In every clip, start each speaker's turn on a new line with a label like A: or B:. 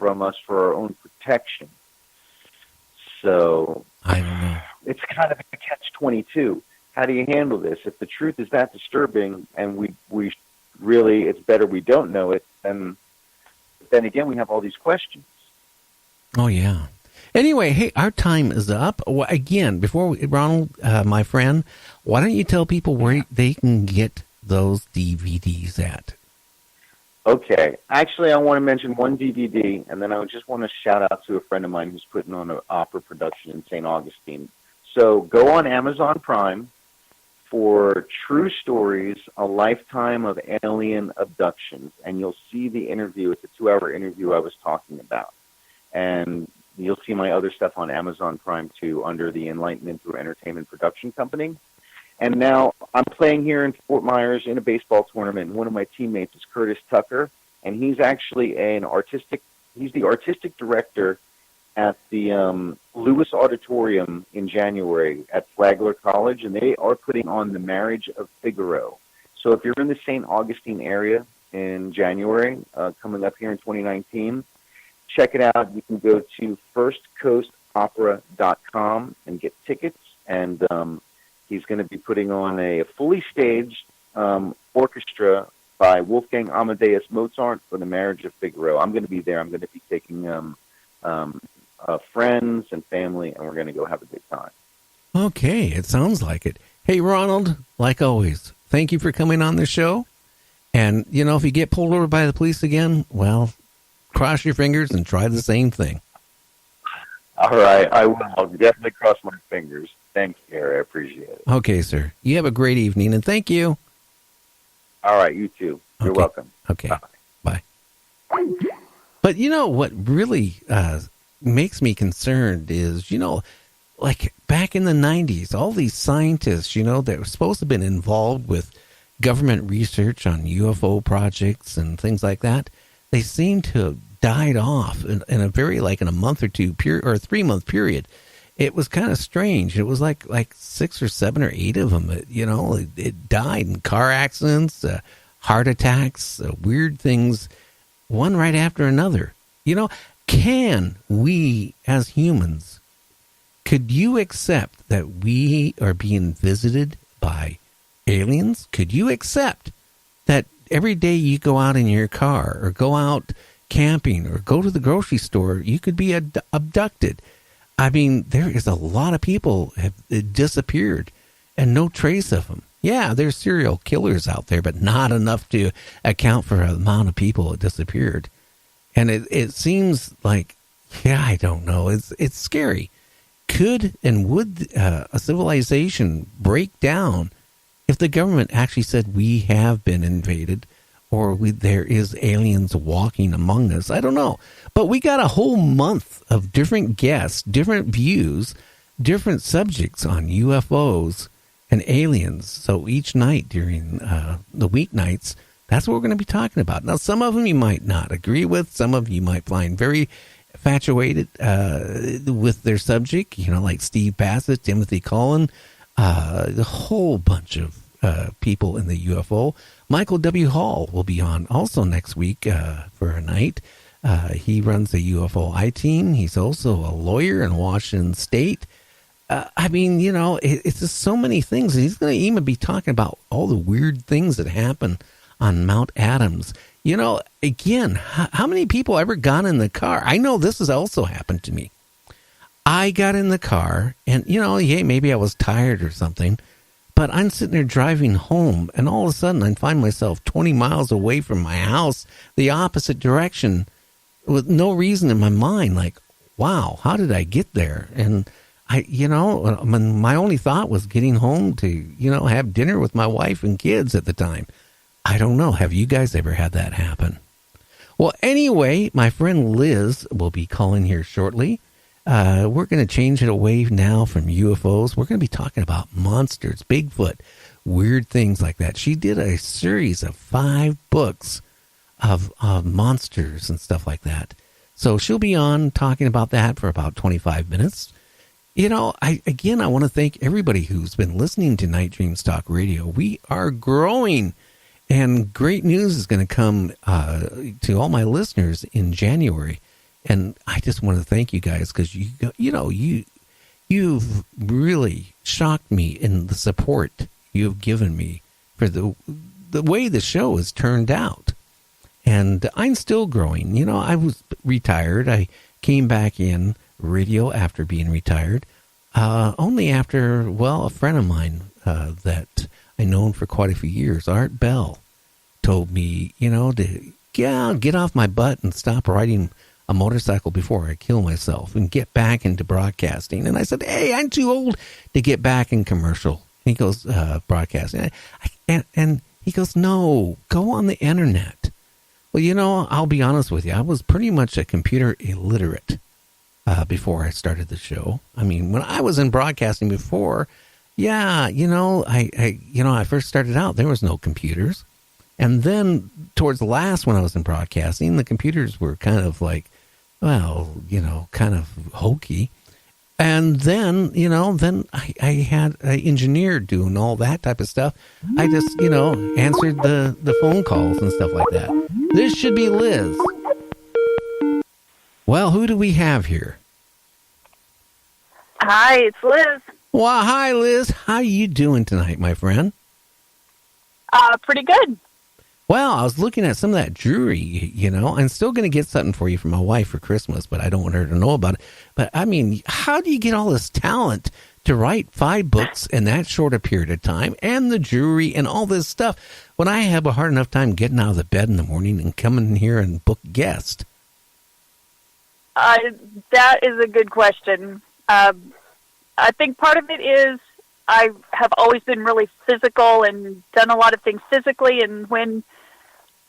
A: from us for our own protection. So
B: I don't know.
A: It's kind of a catch-22. How do you handle this? If the truth is that disturbing and we really, it's better we don't know it, then again, we have all these questions.
B: Oh, yeah. Anyway, hey, our time is up. Well, again, Ronald, my friend, why don't you tell people where they can get those DVDs at?
A: Okay. Actually, I want to mention one DVD, and then I just want to shout out to a friend of mine who's putting on an opera production in St. Augustine. So go on Amazon Prime for True Stories, A Lifetime of Alien Abductions, and you'll see the interview. It's a 2-hour interview I was talking about. And you'll see my other stuff on Amazon Prime, too, under the Enlightenment Through Entertainment Production Company. And now I'm playing here in Fort Myers in a baseball tournament. One of my teammates is Curtis Tucker, and he's actually he's the artistic director at the Lewis Auditorium in January at Flagler College, and they are putting on The Marriage of Figaro. So if you're in the St. Augustine area in January, coming up here in 2019, check it out. You can go to firstcoastopera.com and get tickets, and he's going to be putting on a fully staged orchestra by Wolfgang Amadeus Mozart for The Marriage of Figaro. I'm going to be there. I'm going to be taking friends and family, and we're going to go have a good time.
B: Okay, it sounds like it. Hey, Ronald, like always, thank you for coming on the show. And, if you get pulled over by the police again, well, cross your fingers and try the same thing.
A: All right, I will. I'll definitely cross my fingers. Thanks, Gary. I appreciate it.
B: Okay, sir. You have a great evening, and thank you.
A: All right, you too. You're welcome.
B: Okay, bye. But what really makes me concerned is, like back in the 90s, all these scientists, that were supposed to have been involved with government research on UFO projects and things like that, they seem to have died off in a very, in a month or two or a 3-month period. It was kind of strange. It was like 6 or 7 or 8 of them, it died in car accidents, heart attacks, weird things, one right after another. Can we as humans, could you accept that we are being visited by aliens? Could you accept that every day you go out in your car or go out camping or go to the grocery store, you could be abducted? I mean, there is a lot of people have disappeared and no trace of them. Yeah, there's serial killers out there, but not enough to account for the amount of people that disappeared. And it seems like, I don't know. It's scary. Could and would a civilization break down if the government actually said we have been invaded or there is aliens walking among us? I don't know. But we got a whole month of different guests, different views, different subjects on UFOs and aliens. So each night during the weeknights, that's what we're going to be talking about. Now, some of them you might not agree with. Some of you might find very infatuated with their subject, like Steve Bassett, Timothy Cullen, a whole bunch of people in the UFO. Michael W. Hall will be on also next week for a night. He runs the UFO I-Team. He's also a lawyer in Washington State. I mean, it's just so many things. He's going to even be talking about all the weird things that happen on Mount Adams. Again, how many people ever got in the car? I know this has also happened to me. I got in the car and, maybe I was tired or something, but I'm sitting there driving home and all of a sudden I find myself 20 miles away from my house, the opposite direction, with no reason in my mind. Like, wow, how did I get there? And my only thought was getting home to, have dinner with my wife and kids at the time. I don't know. Have you guys ever had that happen? Well, anyway, my friend Liz will be calling here shortly. We're going to change it away now from UFOs. We're going to be talking about monsters, Bigfoot, weird things like that. She did a series of 5 books of monsters and stuff like that. So she'll be on talking about that for about 25 minutes. I want to thank everybody who's been listening to Night Dreams Talk Radio. We are growing. And great news is going to come to all my listeners in January. And I just want to thank you guys because you've really shocked me in the support you've given me for the way the show has turned out. And I'm still growing. You know, I was retired. I came back in radio after being retired, only after, a friend of mine that I known for quite a few years, Art Bell, told me, to get off my butt and stop riding a motorcycle before I kill myself and get back into broadcasting. And I said, hey, I'm too old to get back in commercial. And he goes, broadcasting. And he goes, no, go on the internet. Well, I'll be honest with you. I was pretty much a computer illiterate before I started the show. I mean, when I was in broadcasting before, I first started out, there was no computers. And then towards the last, when I was in broadcasting, the computers were kind of like, kind of hokey. And then, I had an engineer doing all that type of stuff. I just, answered the phone calls and stuff like that. This should be Liz. Well, who do we have here?
C: Hi, it's Liz.
B: Well, hi, Liz. How you doing tonight, my friend?
C: Pretty good.
B: Well, I was looking at some of that jewelry, I'm still going to get something for you from my wife for Christmas, but I don't want her to know about it. But, I mean, how do you get all this talent to write 5 books in that short a period of time and the jewelry and all this stuff when I have a hard enough time getting out of the bed in the morning and coming in here and book guests?
C: That is a good question. I think part of it is I have always been really physical and done a lot of things physically, and when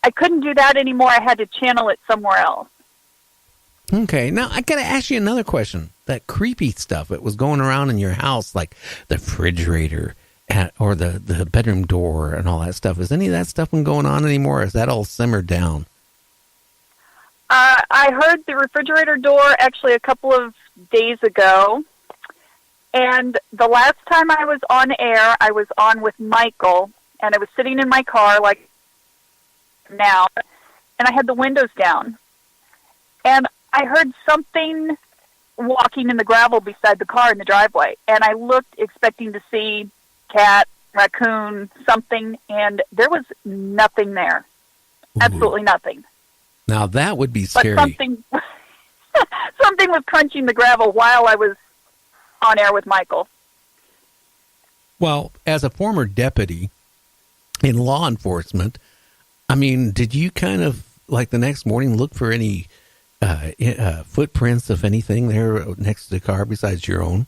C: I couldn't do that anymore, I had to channel it somewhere else.
B: Okay, now I got to ask you another question. That creepy stuff that was going around in your house, like the refrigerator or the bedroom door and all that stuff, is any of that stuff been going on anymore, or is that all simmered down?
C: I heard the refrigerator door actually a couple of days ago. And the last time I was on air, I was on with Michael, and I was sitting in my car like now, and I had the windows down. And I heard something walking in the gravel beside the car in the driveway. And I looked expecting to see cat, raccoon, something, and there was nothing there. Ooh. Absolutely nothing.
B: Now that would be scary.
C: But something was crunching the gravel while I was on air with Michael.
B: Well, as a former deputy in law enforcement, I mean, did you kind of, like the next morning, look for any footprints of anything there next to the car besides your own?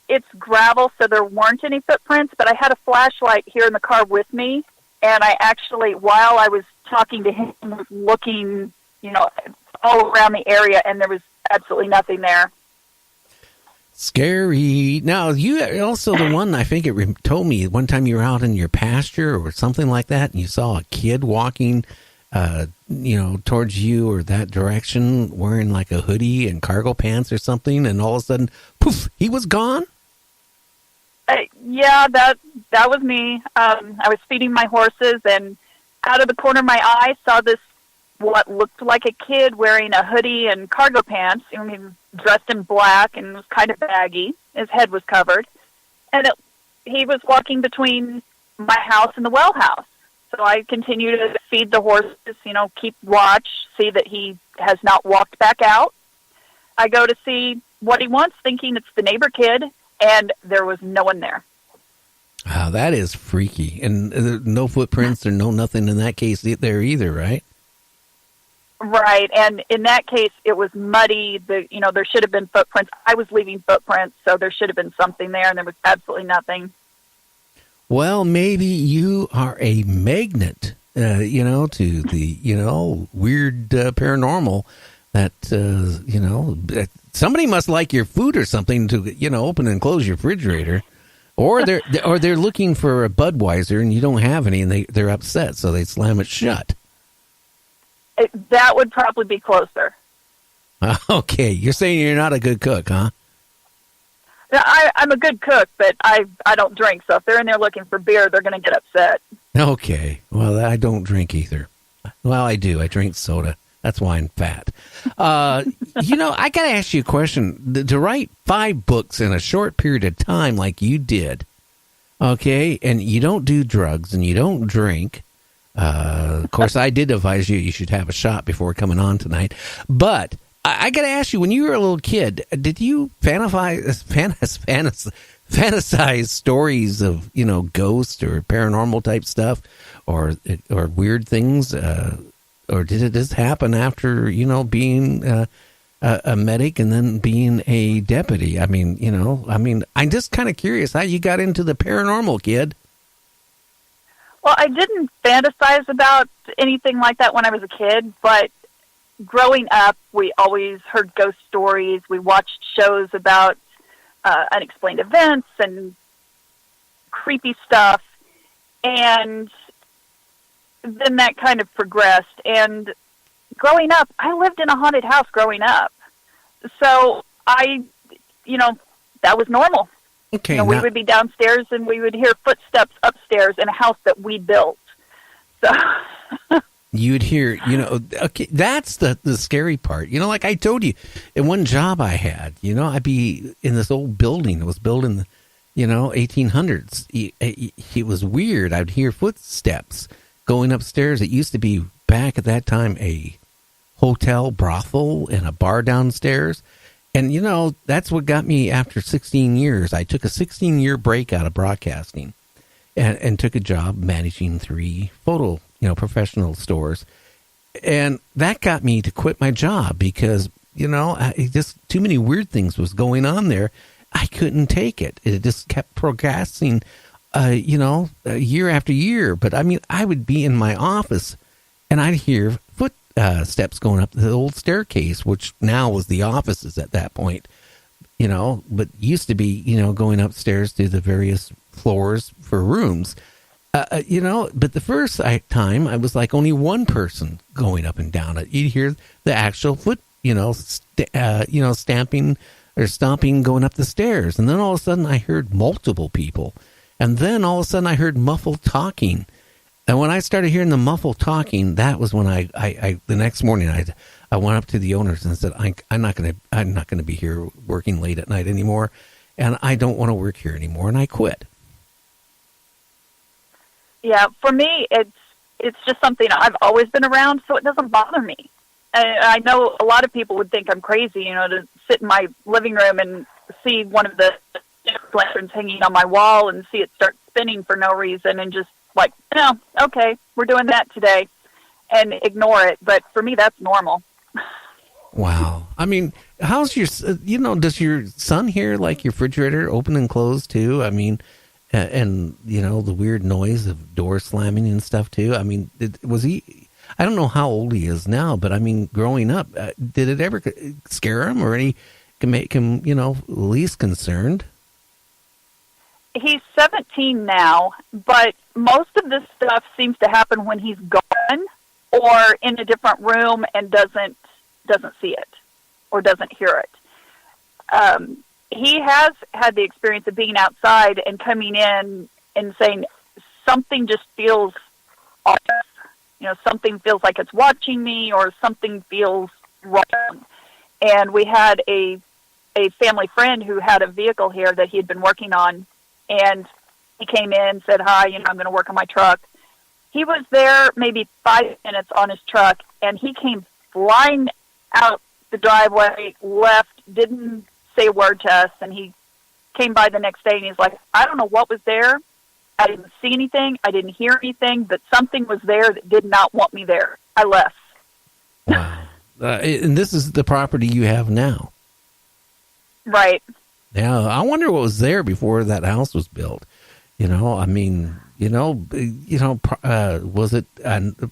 C: It's gravel, so there weren't any footprints, but I had a flashlight here in the car with me, and I actually, while I was talking to him, was looking, all around the area, and there was absolutely nothing there.
B: Scary. Now, you also the one, I think it told me one time you were out in your pasture or something like that, and you saw a kid walking, towards you or that direction, wearing like a hoodie and cargo pants or something, and all of a sudden, poof, he was gone?
C: Yeah, that was me. I was feeding my horses, and out of the corner of my eye, saw this, what looked like a kid wearing a hoodie and cargo pants. He was dressed in black and was kind of baggy. His head was covered. And he was walking between my house and the well house. So I continue to feed the horses, keep watch, see that he has not walked back out. I go to see what he wants, thinking it's the neighbor kid, and there was no one there.
B: Wow, that is freaky. And no footprints or no nothing in that case there either, right?
C: Right, and in that case, it was muddy. There should have been footprints. I was leaving footprints, so there should have been something there, and there was absolutely nothing. Well, maybe you are a magnet, to the, weird paranormal that, somebody must like your food or something to, open and close your refrigerator. Or they're looking for a Budweiser and you don't have any, and they're upset, so they slam it shut. That would probably be closer.
B: Okay, you're saying you're not a good cook, huh?
C: I'm a good cook, but I don't drink, so if they're in there looking for beer, they're going to get upset.
B: Okay, well, I don't drink either. Well, I do. I drink soda. That's why I'm fat. I got to ask you a question. To write 5 books in a short period of time like you did, okay, and you don't do drugs and you don't drink. Of course, I did advise you should have a shot before coming on tonight. But I got to ask you, when you were a little kid, did you fantasize stories of, ghosts or paranormal type stuff or weird things? Or did it just happen after, being a medic and then being a deputy? I'm just kind of curious how you got into the paranormal, kid.
C: Well, I didn't fantasize about anything like that when I was a kid, but growing up, we always heard ghost stories. We watched shows about unexplained events and creepy stuff. And then that kind of progressed. And growing up, I lived in a haunted house growing up. So that was normal.
B: Okay.
C: We would be downstairs and we would hear footsteps upstairs in a house that we built. So
B: you'd hear, okay, that's the scary part. Like I told you, in one job I had, I'd be in this old building. It was built in the, 1800s. It was weird. I'd hear footsteps going upstairs. It used to be back at that time a hotel brothel and a bar downstairs. And, that's what got me after 16 years. I took a 16-year break out of broadcasting and took a job managing 3 photo, professional stores. And that got me to quit my job because, just too many weird things was going on there. I couldn't take it. It just kept progressing, year after year. But I would be in my office and I'd hear footsteps going up the old staircase, which now was the offices at that point, but used to be, going upstairs to the various floors for rooms, but the first time I was like only one person going up and down it. You'd hear the actual foot, stamping or stomping going up the stairs. And then all of a sudden I heard multiple people. And then all of a sudden I heard muffled talking. And when I started hearing the muffled talking, that was when I the next morning I went up to the owners and said, I'm not gonna be here working late at night anymore, and I don't want to work here anymore, and I quit.
C: Yeah, for me, it's just something I've always been around, so it doesn't bother me. I know a lot of people would think I'm crazy, to sit in my living room and see one of the lanterns hanging on my wall and see it start spinning for no reason and just like, okay, we're doing that today, and ignore it. But for me, that's normal.
B: Wow. How's your, does your son hear like your refrigerator open and close too? And the weird noise of door slamming and stuff too. Was he, I don't know how old he is now, but growing up, did it ever scare him or any, can make him, least concerned?
C: He's 17 now, but most of this stuff seems to happen when he's gone or in a different room and doesn't see it or doesn't hear it. He has had the experience of being outside and coming in and saying something just feels off. Something feels like it's watching me or something feels wrong. And we had a family friend who had a vehicle here that he had been working on. And he came in, said, hi, I'm going to work on my truck. He was there maybe 5 minutes on his truck, and he came flying out the driveway, left, didn't say a word to us, and he came by the next day, and he's like, I don't know what was there. I didn't see anything. I didn't hear anything, but something was there that did not want me there. I left.
B: Wow. And this is the property you have now.
C: Right.
B: Yeah, I wonder what was there before that house was built. Was it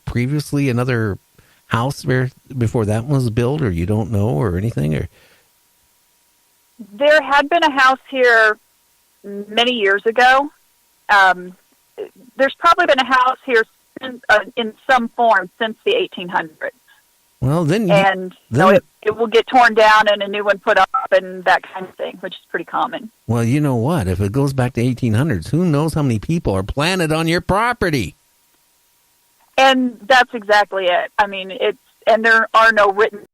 B: previously another house there before that one was built, or you don't know, or anything? Or
C: there had been a house here many years ago. There's probably been a house here in some form since the 1800s.
B: Well, then
C: it will get torn down and a new one put up and that kind of thing, which is pretty common.
B: Well, you know what? If it goes back to 1800s, who knows how many people are planted on your property?
C: And that's exactly it. and there are no written